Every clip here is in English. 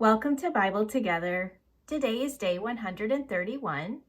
Welcome to Bible Together. Today is day 131,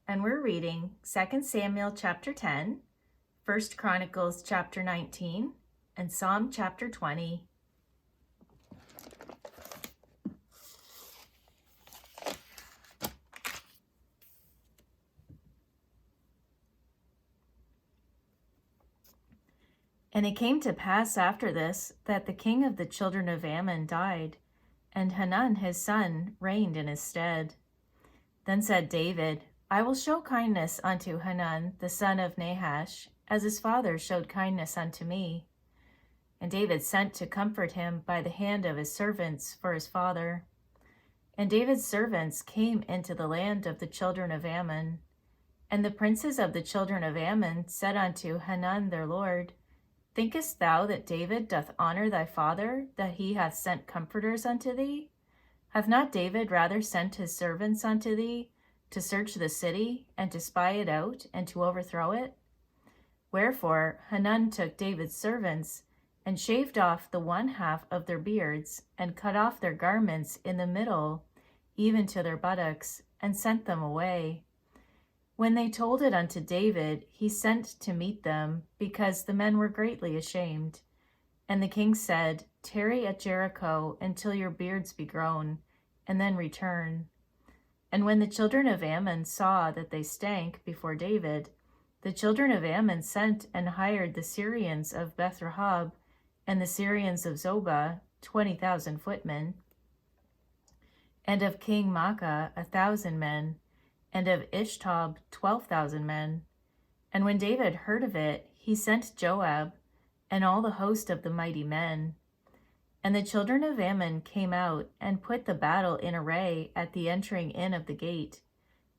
and we're reading 2 Samuel chapter 10, 1 Chronicles chapter 19, and Psalm chapter 20. And it came to pass after this that the king of the children of Ammon died, and Hanun his son reigned in his stead. Then said David, I will show kindness unto Hanun the son of Nahash, as his father showed kindness unto me. And David sent to comfort him by the hand of his servants for his father. And David's servants came into the land of the children of Ammon. And the princes of the children of Ammon said unto Hanun their lord, Thinkest thou that David doth honor thy father, that he hath sent comforters unto thee? Hath not David rather sent his servants unto thee, to search the city, and to spy it out, and to overthrow it? Wherefore Hanun took David's servants, and shaved off the one half of their beards, and cut off their garments in the middle, even to their buttocks, and sent them away. When they told it unto David, he sent to meet them, because the men were greatly ashamed. And the king said, Tarry at Jericho until your beards be grown, and then return. And when the children of Ammon saw that they stank before David, the children of Ammon sent and hired the Syrians of Beth-Rehob and the Syrians of Zobah, 20,000 footmen, and of King Maacah 1,000 men, and of Ishtob 12,000 men. And when David heard of it, he sent Joab and all the host of the mighty men. And the children of Ammon came out and put the battle in array at the entering in of the gate.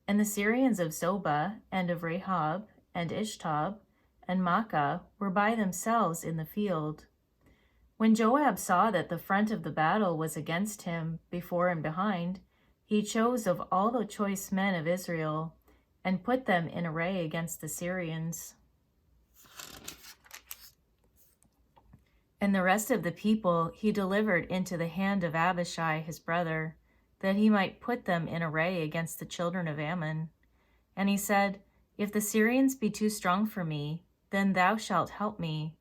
And the Syrians of Zobah and of Rehob and Ishtob and Maacah were by themselves in the field. When Joab saw that the front of the battle was against him, before and behind, he chose of all the choice men of Israel, and put them in array against the Syrians. And the rest of the people he delivered into the hand of Abishai his brother, that he might put them in array against the children of Ammon. And he said, If the Syrians be too strong for me, then thou shalt help me.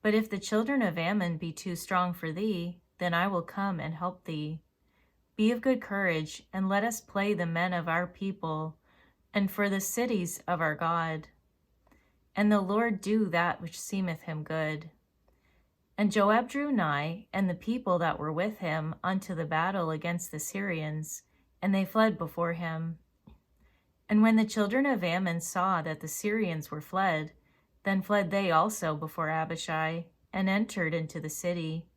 But if the children of Ammon be too strong for thee, then I will come and help thee. Be of good courage, and let us play the men of our people, and for the cities of our God. And the Lord do that which seemeth him good. And Joab drew nigh, and the people that were with him, unto the battle against the Syrians, and they fled before him. And when the children of Ammon saw that the Syrians were fled, then fled they also before Abishai, and entered into the city.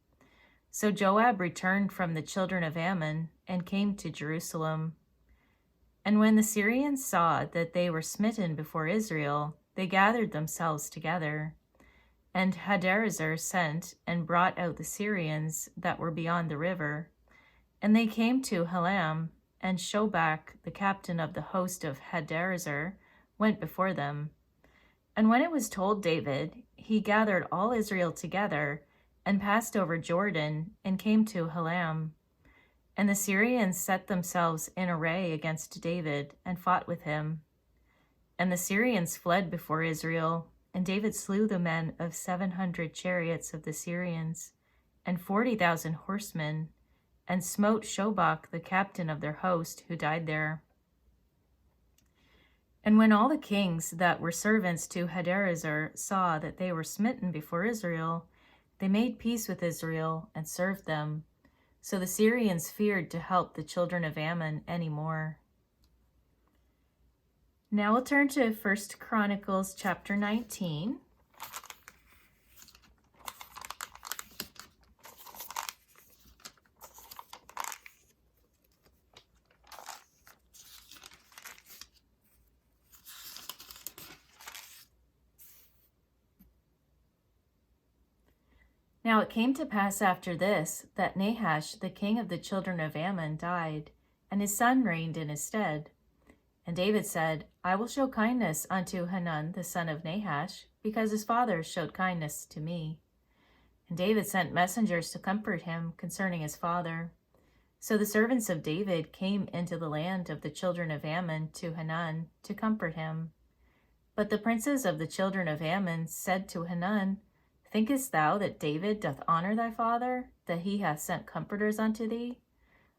So Joab returned from the children of Ammon, and came to Jerusalem. And when the Syrians saw that they were smitten before Israel, they gathered themselves together. And Hadarezer sent and brought out the Syrians that were beyond the river. And they came to Helam, and Shobach, the captain of the host of Hadarezer, went before them. And when it was told David, he gathered all Israel together, and passed over Jordan, and came to Helam. And the Syrians set themselves in array against David, and fought with him. And the Syrians fled before Israel, and David slew the men of 700 chariots of the Syrians, and 40,000 horsemen, and smote Shobach the captain of their host, who died there. And when all the kings that were servants to Hadarezer saw that they were smitten before Israel, they made peace with Israel and served them. So the Syrians feared to help the children of Ammon any more. Now we'll turn to 1 Chronicles chapter 19. Now it came to pass after this, that Nahash, the king of the children of Ammon, died, and his son reigned in his stead. And David said, I will show kindness unto Hanun the son of Nahash, because his father showed kindness to me. And David sent messengers to comfort him concerning his father. So the servants of David came into the land of the children of Ammon to Hanun to comfort him. But the princes of the children of Ammon said to Hanun, Thinkest thou that David doth honor thy father, that he hath sent comforters unto thee?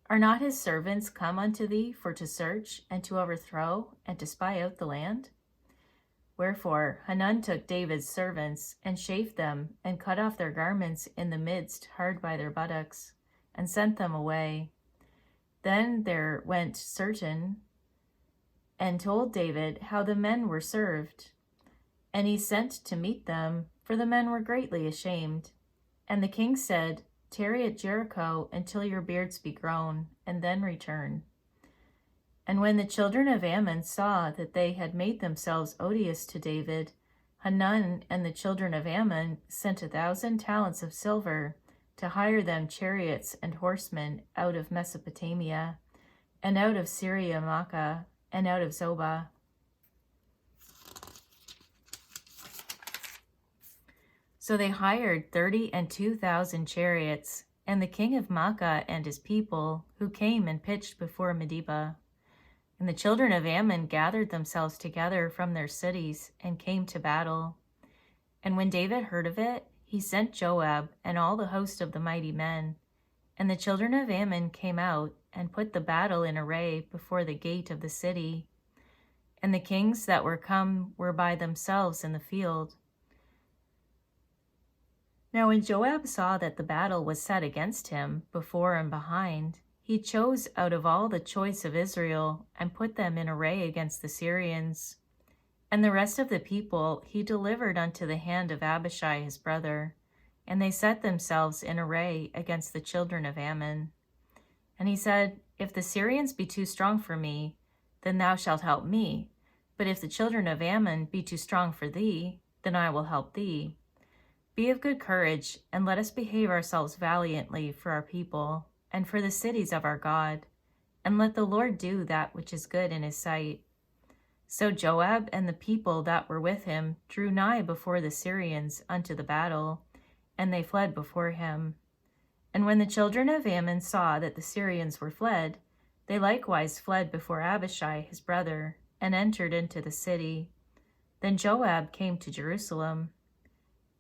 Are not his servants come unto thee for to search, and to overthrow, and to spy out the land? Wherefore Hanun took David's servants, and chafed them, and cut off their garments in the midst hard by their buttocks, and sent them away. Then there went certain, and told David how the men were served. And he sent to meet them, for the men were greatly ashamed. And the king said, Tarry at Jericho until your beards be grown, and then return. And when the children of Ammon saw that they had made themselves odious to David, Hanun and the children of Ammon sent 1,000 talents of silver to hire them chariots and horsemen out of Mesopotamia, and out of Syria Makkah, and out of Zobah. So they hired 32,000 chariots, and the king of Makkah and his people, who came and pitched before Medeba. And the children of Ammon gathered themselves together from their cities and came to battle. And when David heard of it, he sent Joab and all the host of the mighty men. And the children of Ammon came out and put the battle in array before the gate of the city. And the kings that were come were by themselves in the field. Now when Joab saw that the battle was set against him before and behind, he chose out of all the choice of Israel and put them in array against the Syrians. And the rest of the people he delivered unto the hand of Abishai his brother, and they set themselves in array against the children of Ammon. And he said, If the Syrians be too strong for me, then thou shalt help me. But if the children of Ammon be too strong for thee, then I will help thee. Be of good courage, and let us behave ourselves valiantly for our people, and for the cities of our God, and let the Lord do that which is good in his sight. So Joab and the people that were with him drew nigh before the Syrians unto the battle, and they fled before him. And when the children of Ammon saw that the Syrians were fled, they likewise fled before Abishai his brother, and entered into the city. Then Joab came to Jerusalem.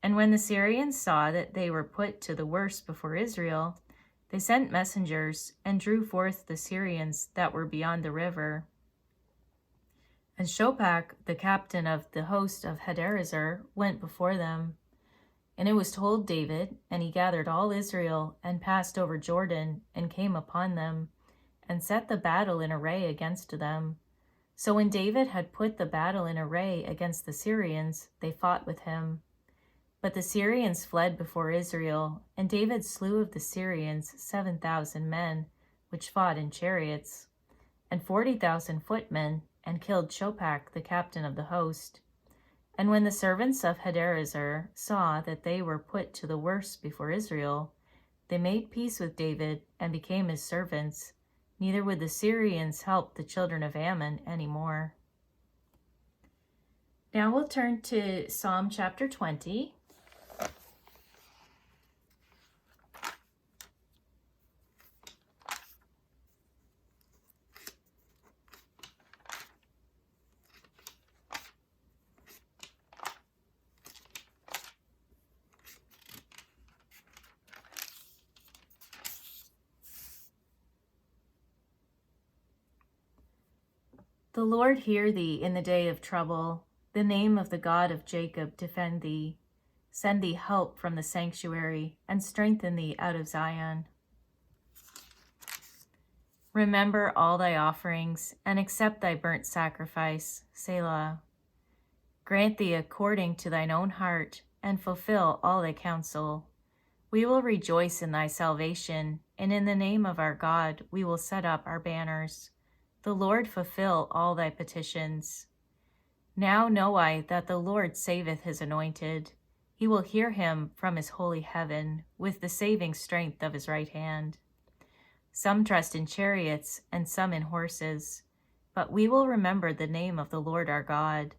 And when the Syrians saw that they were put to the worse before Israel, they sent messengers, and drew forth the Syrians that were beyond the river. And Shobach, the captain of the host of Hadarezer, went before them. And it was told David, and he gathered all Israel, and passed over Jordan, and came upon them, and set the battle in array against them. So when David had put the battle in array against the Syrians, they fought with him. But the Syrians fled before Israel, and David slew of the Syrians 7,000 men, which fought in chariots, and 40,000 footmen, and killed Shobach, the captain of the host. And when the servants of Hadarezer saw that they were put to the worse before Israel, they made peace with David, and became his servants. Neither would the Syrians help the children of Ammon any more. Now we'll turn to Psalm chapter 20. The Lord hear thee in the day of trouble. The name of the God of Jacob defend thee. Send thee help from the sanctuary, and strengthen thee out of Zion. Remember all thy offerings, and accept thy burnt sacrifice. Selah. Grant thee according to thine own heart, and fulfill all thy counsel. We will rejoice in thy salvation, and in the name of our God we will set up our banners. The Lord fulfill all thy petitions. Now know I that the Lord saveth his anointed. He will hear him from his holy heaven with the saving strength of his right hand. Some trust in chariots and some in horses, but we will remember the name of the Lord our God.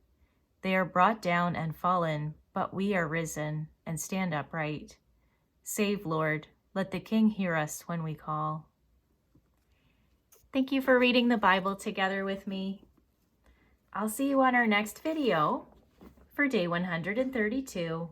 They are brought down and fallen, but we are risen and stand upright. Save, Lord, let the King hear us when we call. Thank you for reading the Bible together with me. I'll see you on our next video for day 132.